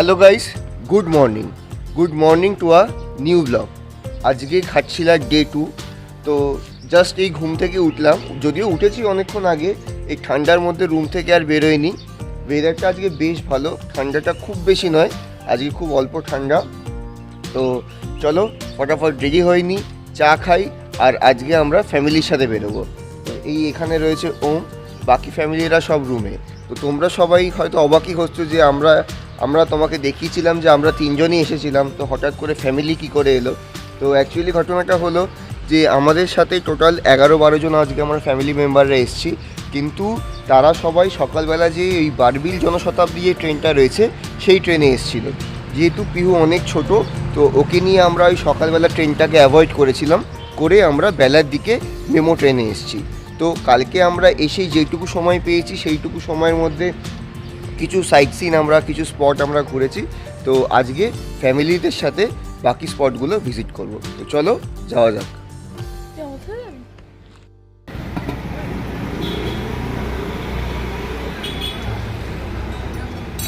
Hello guys, good morning to a new blog. আজকে ঘাটশিলার day 2। তো just এই ঘুম থেকে উঠলাম, যদিও উঠেছি অনেকক্ষণ আগে। এই ঠান্ডার মধ্যে রুম থেকে আর বেরোয়নি। ওয়েদারটা আজকে বেশ ভালো, ঠান্ডাটা খুব বেশি নয়, আজকে খুব অল্প ঠান্ডা। তো চলো ফটাফট রেডি হয়নি, চা খাই, আর আজকে আমরা ফ্যামিলির সাথে বেরোবো। তো এই এখানে রয়েছে ওম, বাকি ফ্যামিলিরা সব রুমে। তো তোমরা সবাই হয়তো অবাকই হচ্ছো যে আমরা তোমাকে দেখিয়েছিলাম যে আমরা তিনজনই এসেছিলাম, তো হঠাৎ করে ফ্যামিলি কি করে এলো। তো অ্যাকচুয়ালি ঘটনাটা হলো যে আমাদের সাথে টোটাল 11-12 জন আজকে আমরা ফ্যামিলি মেম্বাররা এসেছি, কিন্তু তারা সবাই সকালবেলা যে এই বারবিল জনশতাব্দী যে ট্রেনটা রয়েছে সেই ট্রেনে এসেছিলো। যেহেতু পিহু অনেক ছোট, তো ওকে নিয়ে আমরা ওই সকালবেলা ট্রেনটাকে অ্যাভয়েড করেছিলাম, করে আমরা বেলার দিকে মেমো ট্রেনে এসেছি। তো কালকে আমরা এসে যেটুকু সময় পেয়েছি সেইটুকু সময়ের মধ্যে কিছু সাইট সিন কিছু স্পট আমরা ঘুরেছি। তো আজকে ফ্যামিলিদের সাথে বাকি স্পটগুলো ভিজিট করব। তো চলো যাওয়া যাক।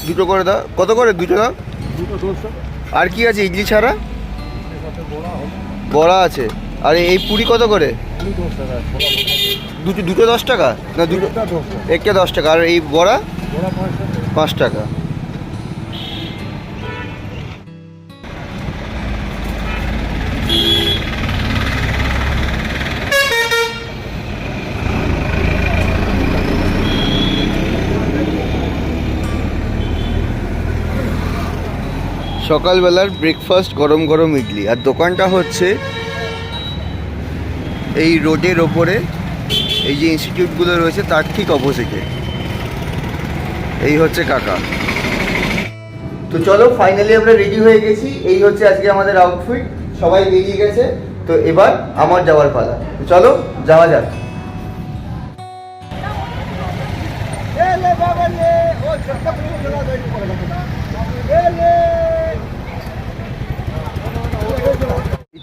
দুটো করে দাও। কত করে দুটো দাও? আর কি আছে ইডলি ছাড়া? বড়া আছে। আর এই পুরি কত করে? দুটো 10 টাকা না? দুটো একটা 10 টাকা। আর এই বড়া 5 টাকা। সকালবেলার ব্রেকফাস্ট গরম গরম ইডলি। আর দোকানটা হচ্ছে এই রোডের ওপরে, এই যে ইনস্টিটিউটগুলো রয়েছে তার ঠিক অপোজিটে। এই হচ্ছে কাকা। তো চলো ফাইনালি আমরা রেডি হয়ে গেছি। এই হচ্ছে আজকে আমাদের আউটফিট, সবাই বেরিয়ে গেছে। তো এবার আমার যাওয়ার পালা। তো চলো যাওয়া যাক।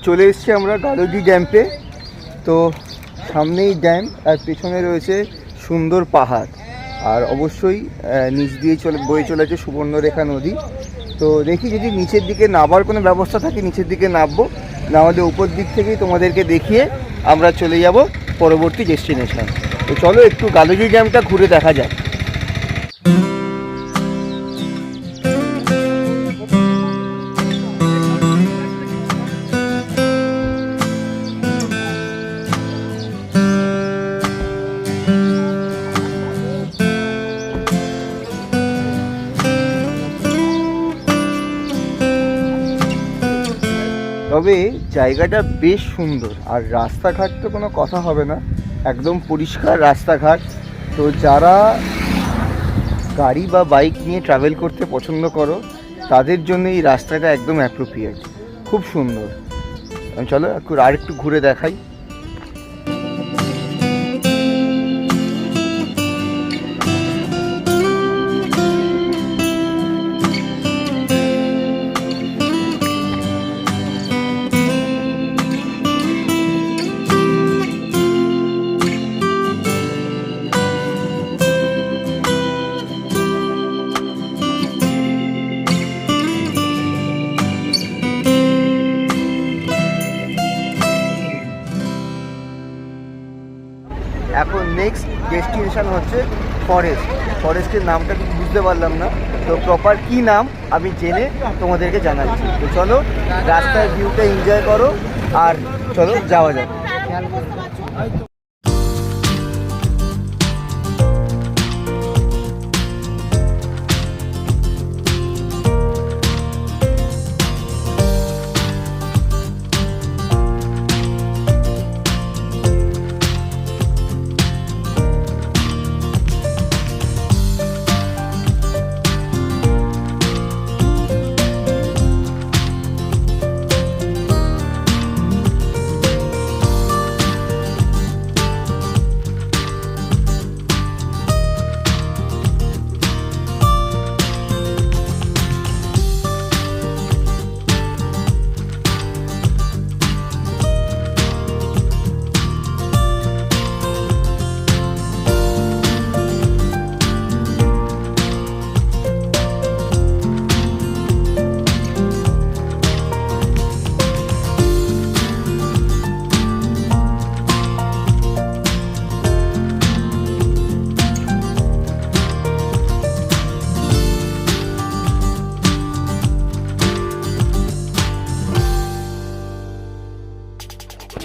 চলে এসছি আমরা গালুজি ড্যাম্পে। তো সামনেই ড্যাম আর পেছনে রয়েছে সুন্দর পাহাড়, আর অবশ্যই নিচ দিয়ে বয়ে চলেছে সুবর্ণরেখা নদী। তো দেখি যদি নিচের দিকে নামার কোনো ব্যবস্থা থাকে নিচের দিকে নামবো, না হলে উপর দিক থেকেই তোমাদেরকে দেখিয়ে আমরা চলে যাব পরবর্তী ডেস্টিনেশন। তো চলো একটু গালুজি ড্যামটা ঘুরে দেখা যাক। তবে জায়গাটা বেশ সুন্দর, আর রাস্তাঘাট তো কোনো কথা হবে না, একদম পরিষ্কার রাস্তাঘাট। তো যারা গাড়ি বা বাইক নিয়ে ট্রাভেল করতে পছন্দ করো তাদের জন্য এই রাস্তাটা একদম অ্যাপ্রোপ্রিয়েট, খুব সুন্দর। চলো আর একটু ঘুরে দেখাই। এখন নেক্সট ডেস্টিনেশন হচ্ছে ফরেস্টের নামটা কিন্তু বুঝতে পারলাম না, তো প্রপার কী নাম আমি জেনে তোমাদেরকে জানাচ্ছি। তো চলো রাস্তার ভিউটা এনজয় করো, আর চলো যাওয়া যাক।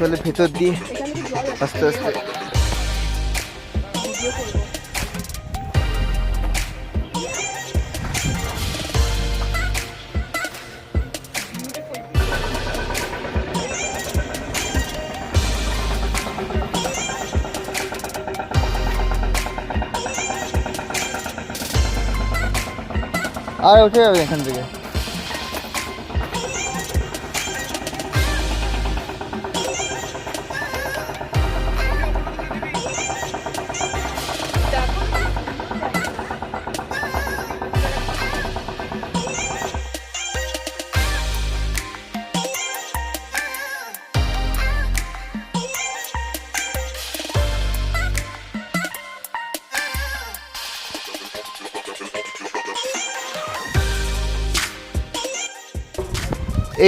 চলে ভেতর দিয়ে আস্তে আস্তে। আর উঠে যাবে এখান থেকে।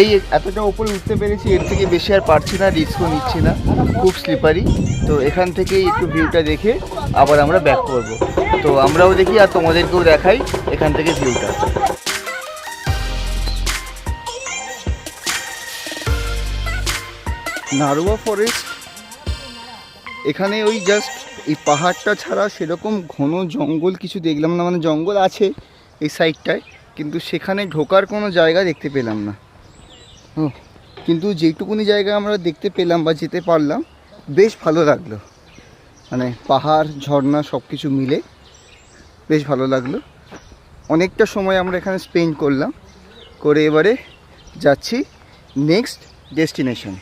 এই এতটা উপরে উঠতে পেরেছি, এর থেকে বেশি আর পারছি না, রিস্কও নিচ্ছি না, খুব স্লিপারি। তো এখান থেকেই একটু ভিউটা দেখে আবার আমরা ব্যাক করব। তো আমরাও দেখি আর তোমাদেরকেও দেখাই এখান থেকে ভিউটা। নারোয়া ফরেস্ট, এখানে ওই জাস্ট এই পাহাড়টা ছাড়া সেরকম ঘন জঙ্গল কিছু দেখলাম না। মানে জঙ্গল আছে এই সাইডটায়, কিন্তু সেখানে ঢোকার কোনো জায়গা দেখতে পেলাম না। কিন্তু যেটুকুনি জায়গা আমরা দেখতে পেলাম বা যেতে পারলাম, বেশ ভালো লাগলো। মানে পাহাড় ঝর্ণা সব কিছু মিলে বেশ ভালো লাগলো। অনেকটা সময় আমরা এখানে স্পেন্ড করলাম, করে এবারে যাচ্ছি নেক্সট ডেস্টিনেশন।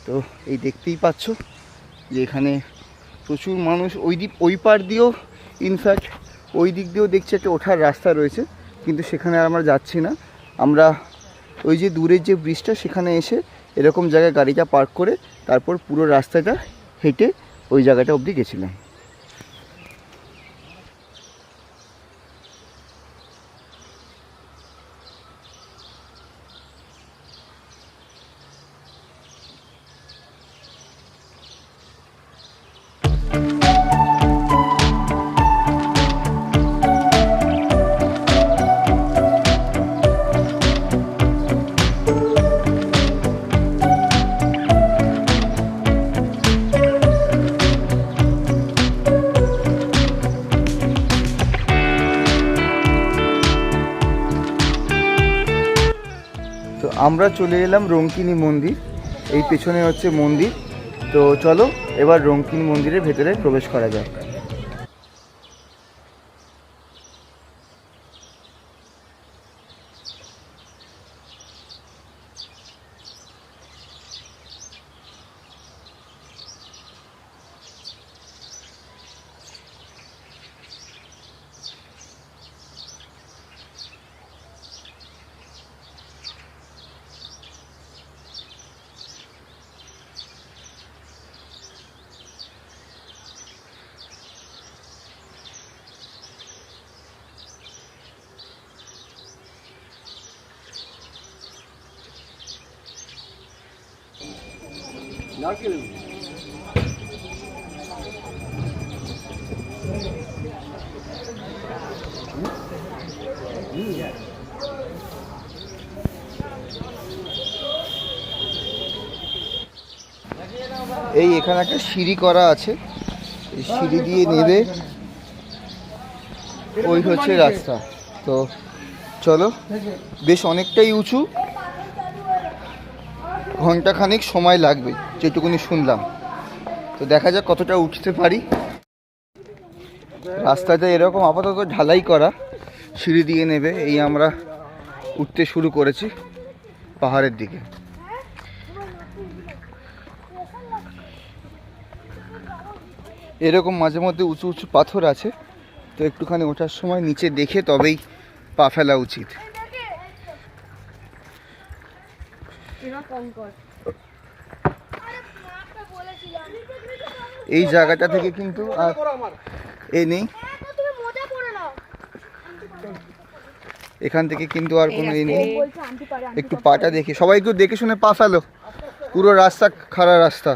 তো এই দেখতেই পাচ্ছ যে এখানে প্রচুর মানুষ। ওই পার দিয়েও, ইনফ্যাক্ট ওই দিক দিয়েও দেখছি একটা ওঠার রাস্তা রয়েছে, কিন্তু সেখানে আর আমরা যাচ্ছি না। আমরা ওই যে দূরের যে ব্রিজটা, সেখানে এসে এরকম জায়গায় গাড়িটা পার্ক করে তারপর পুরো রাস্তাটা হেঁটে ওই জায়গাটা অবধি গেছিলাম। আমরা চলে এলাম রঙ্কিনী মন্দির। এই পেছনে হচ্ছে মন্দির। তো চলো এবার রঙ্কিনী মন্দিরের ভেতরে প্রবেশ করা যাক। এই এখানে একটা সিঁড়ি করা আছে, এই সিঁড়ি দিয়ে নেবে ওই হচ্ছে রাস্তা। তো চলো, বেশ অনেকটাই উঁচু, ঘন্টাখানিক সময় লাগবে যেটুকুনি শুনলাম। তো দেখা যাক কতটা উঠতে পারি। রাস্তাটা এরকম আপাতত ঢালাই করা, সিঁড়ি দিয়ে নেবে। এই আমরা উঠতে শুরু করেছি পাহাড়ের দিকে। এরকম মাঝে মধ্যে উঁচু উঁচু পাথর আছে, তো একটুখানি ওঠার সময় নিচে দেখে তবেই পা ফেলা উচিত। এই জায়গাটা থেকে কিন্তু আর এ নেই, এখান থেকে কিন্তু আর কোনো এ নেই। একটু পাটা দেখে, সবাই একটু দেখে শুনে পা ফেলো। পুরো রাস্তা খাড়া রাস্তা।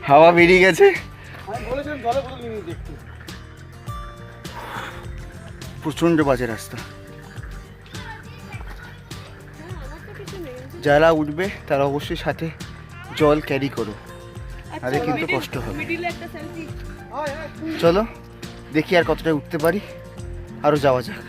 হাওয়া বেরিয়ে গেছে, প্রচন্ড বাজে রাস্তা। যারা উঠবে তারা অবশ্যই সাথে জল ক্যারি করো, আরে কিন্তু কষ্ট হবে। চলো দেখি আর কতটা উঠতে পারি, আরো যাওয়া যাক।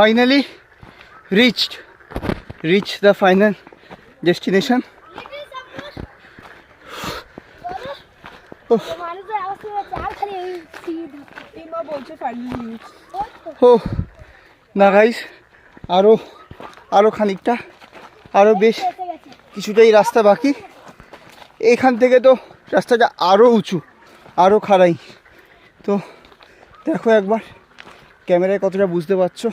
Finally reached the final destination. Oh, না গাইস, আরো খানিকটা, আরো বেশ কিছুটাই রাস্তা বাকি। এখান থেকে তো রাস্তাটা আরো উঁচু, আরো খাড়াই। তো দেখো একবার ক্যামেরায় কতটা বুঝতে পারছো।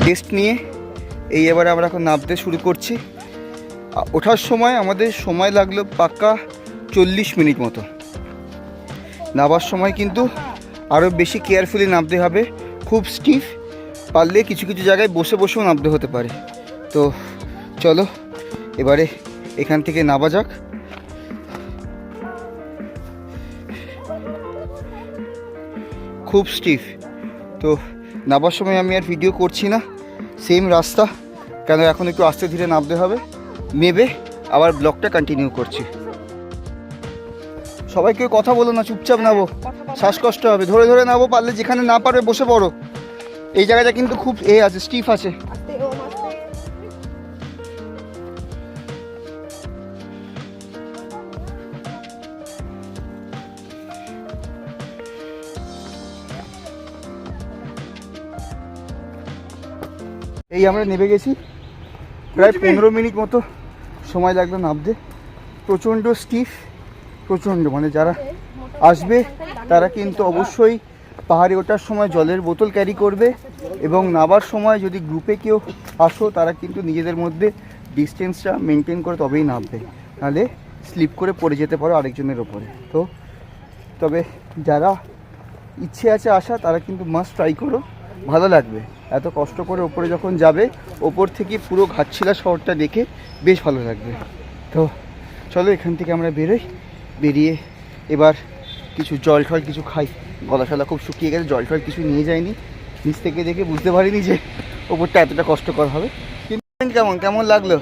রেস্ট নিয়ে এবারে আমরা এখন নামতে শুরু করছি। ওঠার সময় আমাদের সময় লাগলো পাক্কা 40 মিনিট মতো। নামার সময় কিন্তু আরও বেশি কেয়ারফুলি নামতে হবে, খুব স্টিফ, পারলে কিছু কিছু জায়গায় বসে বসেও নামতে হতে পারে। তো চলো এবারে এখান থেকে নামা যাক। খুব স্টিফ, তো নামার সময় আমি আর ভিডিও করছি না, সেম রাস্তা, কেন এখন একটু আস্তে ধীরে নামতে হবে। নেবে আবার ব্লগটা কন্টিনিউ করছি। সবাই কেউ কথা বলো না, চুপচাপ নামো, শ্বাসকষ্ট হবে। ধরে ধরে নামো, পারলে যেখানে না পারবে বসে পড়ো। এই জায়গাটা কিন্তু খুব আছে, স্টিফ আছে। এই আমরা নেমে গেছি, প্রায় 15 মিনিট মতো সময় লাগলো নামতে। প্রচণ্ড স্টিফ, প্রচণ্ড, মানে যারা আসবে তারা কিন্তু অবশ্যই পাহাড়ে ওঠার সময় জলের বোতল ক্যারি করবে, এবং নামার সময় যদি গ্রুপে কেউ আসো তারা কিন্তু নিজেদের মধ্যে ডিস্টেন্সটা মেনটেন করে তবেই নামবে, নাহলে স্লিপ করে পড়ে যেতে পারো আরেকজনের ওপরে। তো তবে যারা ইচ্ছে আছে আসা তারা কিন্তু মাস্ট ট্রাই করো, ভালো লাগবে। এত কষ্ট করে ওপরে যখন যাবে, ওপর থেকে পুরো ঘাটশিলা শহরটা দেখে বেশ ভালো লাগবে। তো চলো এখান থেকে আমরা বেরোই, বেরিয়ে এবার কিছু জল টল কিছু খাই। গলা টলা খুব শুকিয়ে গেছে, জল টল কিছু নিয়ে যায়নি, নিচ থেকে দেখে বুঝতে পারিনি যে ওপরটা এতটা কষ্টকর হবে। কিন্তু কেমন কেমন লাগলো?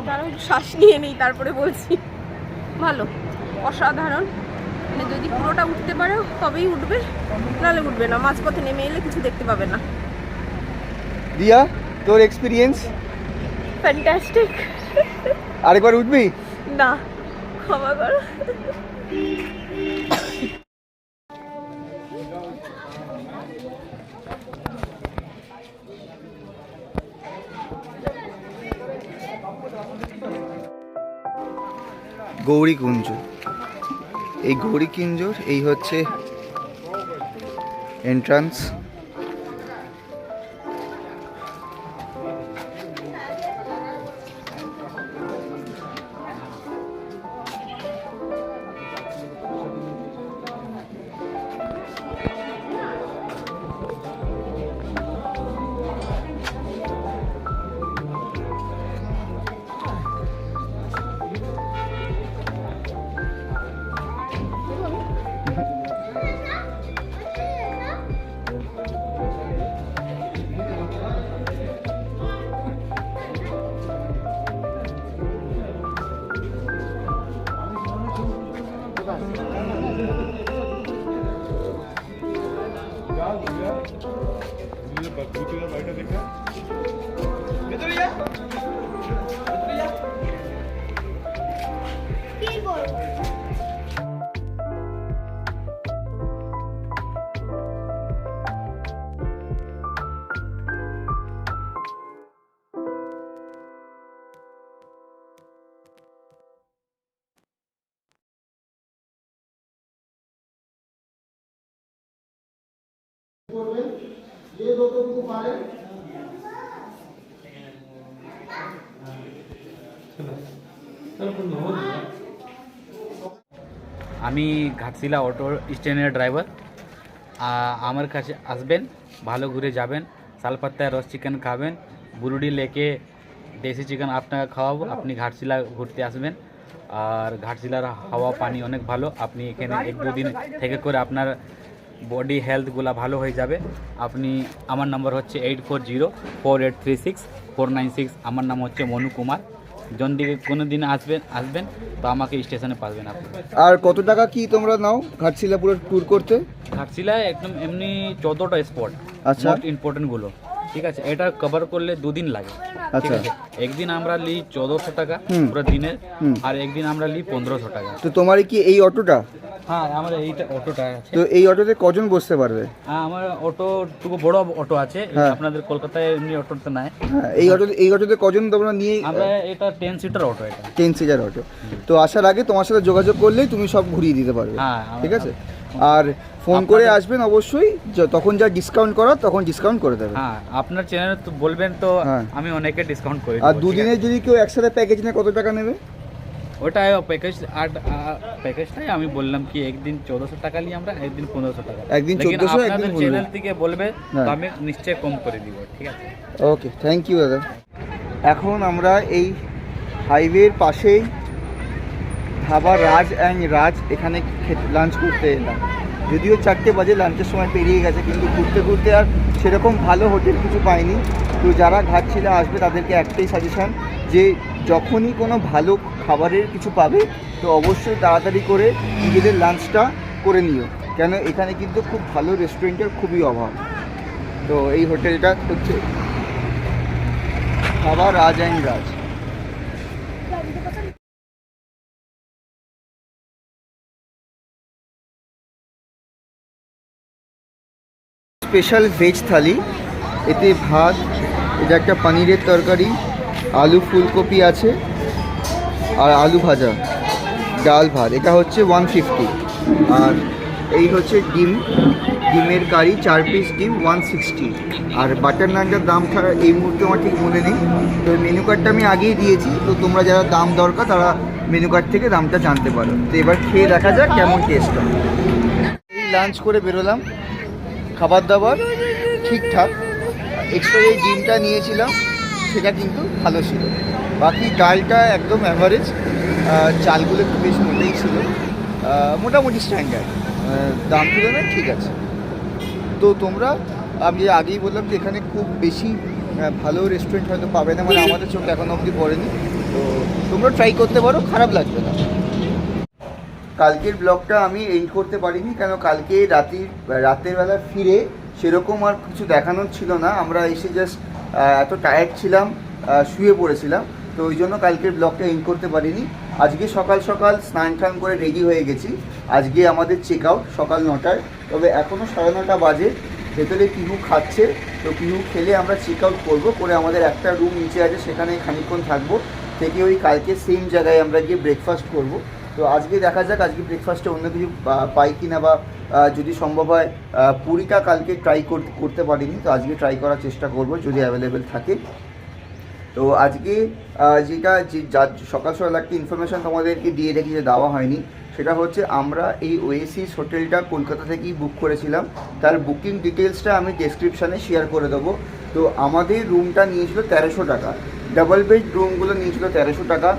কারণ শ্বাস নিয়ে নেই তারপরে বলছি। ভালো, অসাধারণ। মানে যদি পুরোটা উঠতে পারো তবেই উঠবে, নাহলে উঠবে না। মাঝপথে নেমে এলে কিছু দেখতে পাবে না। দিয়া, তোর এক্সপিরিয়েন্স? ফ্যান্টাস্টিক। আরেকবার উঠবি? না, ক্ষমা করো। গৌরীকুঞ্জ, এই গৌরীকুঞ্জর এই হচ্ছে এন্ট্রান্স। আমি ঘাটশিলা অটো স্ট্যান্ডের ড্রাইভার। আমার কাছে আসবেন, ভালো ঘুরে যাবেন, শালপাত্তায় রস চিকেন খাবেন, বুরুডি লেকে দেশি চিকেন আপনাকে খাওয়াবো। আপনি ঘাটশিলা ঘুরতে আসবেন, আর ঘাটশিলার হাওয়া পানি অনেক ভালো। আপনি এখানে 1-2 দিন থেকে করে আপনার বডি হেলথগুলো ভালো হয়ে যাবে। আপনি, আমার নাম্বার হচ্ছে 8404836496। আমার নাম হচ্ছে মনু কুমার। যদি কোনো দিন আসবেন তো আমাকে স্টেশনে পাবেন আপনি। আর কত টাকা কি তোমরা নাও ঘাটশিলা পুরো ট্যুর করতে? ঘাটশিলায় একদম এমনি 14টা স্পট, আচ্ছা। মোস্ট ইম্পর্টেন্টগুলো, ঠিক আছে। এটা কভার করলে 2 দিন লাগে, ঠিক আচ্ছা। আছে। একদিন আমরা নিই 1400 টাকা পুরো দিনের, আর একদিন আমরা নিই 1500 টাকা। তো তোমার কি এই অটোটা? হ্যাঁ, আমার এইটা অটোটা আছে। তো এই অটোতে কজন বসতে পারবে? হ্যাঁ, আমার অটো একটু বড় অটো আছে। হ্যাঁ। আপনাদের কলকাতায় এমনি অটোতে নাই। হ্যাঁ, এই অটোতে কজন তোমরা নিয়ে? আমরা এটা 10 সিটার অটো, এটা 10 সিটার অটো। তো আসার আগে তোমার সাথে যোগাযোগ করলেই তুমি সব ঘুরিয়ে দিতে পারবে। হ্যাঁ, ঠিক আছে। আর ফোন করে আসবেন অবশ্যই, তখন যা ডিসকাউন্ট করার তখন ডিসকাউন্ট করে দেবে। হ্যাঁ, আপনার চ্যানেলে তো বলবেন তো হ্যাঁ। আমি অনেকে ডিসকাউন্ট করে দেব। আর দুদিনের যদি কেউ একসাথে প্যাকেজ নেয় কত টাকা নেবে? ওটা প্যাকেজ, আর প্যাকেজটাই আমি বললাম কি একদিন 1400 টাকা নিই আমরা, একদিন 1500 টাকা। একদিন লেকিন 1400, একদিন আপনাদের 1500 চ্যানেল থেকে বলবে হ্যাঁ। তো আমি নিশ্চয়ই কম করে দিব, ঠিক আছে। ওকে, থ্যাংক ইউ দাদা। এখন আমরা এই হাইওয়ের পাশেই ধাবা রাজ অ্যান্ড রাজ, এখানে লাঞ্চ করতে এলাম। যদিও 4টে বাজে, লাঞ্চের সময় পেরিয়ে গেছে, কিন্তু ঘুরতে ঘুরতে আর সেরকম ভালো হোটেল কিছু পাইনি। তো যারা ঘাটশিলা আসবে তাদেরকে একটাই সাজেশান, যে যখনই কোনো ভালো খাবারের কিছু পাবে তো অবশ্যই তাড়াতাড়ি করে নিজেদের লাঞ্চটা করে নিও, কেন এখানে কিন্তু খুব ভালো রেস্টুরেন্টের খুবই অভাব। তো এই হোটেলটা হচ্ছে ধাবা রাজ অ্যান্ড রাজ। স্পেশাল ভেজ থালি, এতে ভাত, এটা একটা পনিরের তরকারি, আলু ফুলকপি আছে, আর আলু ভাজা, ডাল ভাত, এটা হচ্ছে 150। আর এই হচ্ছে ডিমের কারি, 4 পিস ডিম 160। আর বাটার নানটার দামটা এই মুহূর্তে আমার ঠিক মনে নেই, তো মেনু কার্ডটা আমি আগেই দিয়েছি, তো তোমরা যারা দাম দরকার তারা মেনু কার্ড থেকে দামটা জানতে পারো। তো এবার খেয়ে দেখা যাক কেমন টেস্ট হয়। এই লাঞ্চ করে বেরোলাম, খাবার দাবার ঠিকঠাক, এক্সট্রা যে ডিমটা নিয়েছিলাম সেটা কিন্তু ভালো ছিল, বাকি ডালটা একদম অ্যাভারেজ। চালগুলো একটু বেশ মোটেই ছিল, মোটামুটি স্ট্যান্ডার্ড, দাম তুলনায় ঠিক আছে। তো তোমরা, আমি আগেই বললাম যে এখানে খুব বেশি ভালো রেস্টুরেন্ট হয়তো পাবে না, মানে আমাদের চোখ এখনো অবধি পড়েনি। তো তোমরা ট্রাই করতে পারো, খারাপ লাগবে না। কালকের ব্লগটা আমি এন্ড করতে পারিনি, কেন কালকে রাতের বেলা ফিরে সেরকম আর কিছু দেখানোর ছিল না। আমরা এসে জাস্ট এত টায়ার্ড ছিলাম, শুয়ে পড়েছিলাম, তো ওই জন্য কালকের ব্লগটা এন্ড করতে পারিনি। আজকে সকাল সকাল স্নান টান করে রেডি হয়ে গেছি। আজকে আমাদের চেক আউট সকাল 9টায়, তবে এখনও 9:30 বাজে। ভেতরে পিহু খাচ্ছে, তো পিহু খেলে আমরা চেক আউট করবো, করে আমাদের একটা রুম নিচে আছে, সেখানে খানিকক্ষণ থাকবো, থেকে ওই কালকে সেম জায়গায় আমরা গিয়ে ব্রেকফাস্ট করবো। তো আজকে দেখা যাক আজকে ব্রেকফাস্টে অন্য কিছু পাই কি না, বা যদি সম্ভব হয় পুরিটা কালকে ট্রাই করতে পারিনি, তো আজকে ট্রাই করার চেষ্টা করব যদি অ্যাভেলেবেল থাকে। তো আজকে যা সকাল সকাল একটা ইনফরমেশান তোমাদেরকে দিয়ে রেখে যে দেওয়া হয়নি, সেটা হচ্ছে আমরা এই ওয়েসিস হোটেলটা কলকাতা থেকেই বুক করেছিলাম। তার বুকিং ডিটেলসটা আমি ডেসক্রিপশানে শেয়ার করে দেবো। তো আমাদের রুমটা নিয়েছিল 1300 টাকা, ডাবল বেড রুমগুলো নিয়েছিল 1300 টাকা,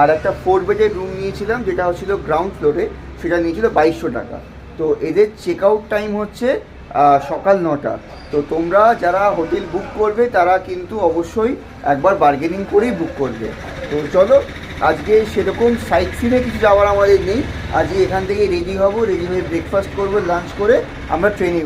আর একটা 4 বেডের রুম নিয়েছিলাম যেটা হচ্ছিল গ্রাউন্ড ফ্লোরে, সেটা নিয়েছিল 2200 টাকা। তো এদের চেক আউট টাইম হচ্ছে সকাল 9টা। তো তোমরা যারা হোটেল বুক করবে তারা কিন্তু অবশ্যই একবার বার্গেনিং করেই বুক করবে। তো চলো, আজকে সেরকম সাইট সিনে কিছু যাওয়ার আমাদের নেই। আজকে এখান থেকে রেডি হব, রেডি হয়ে ব্রেকফাস্ট করবো, লাঞ্চ করে আমরা ট্রেনে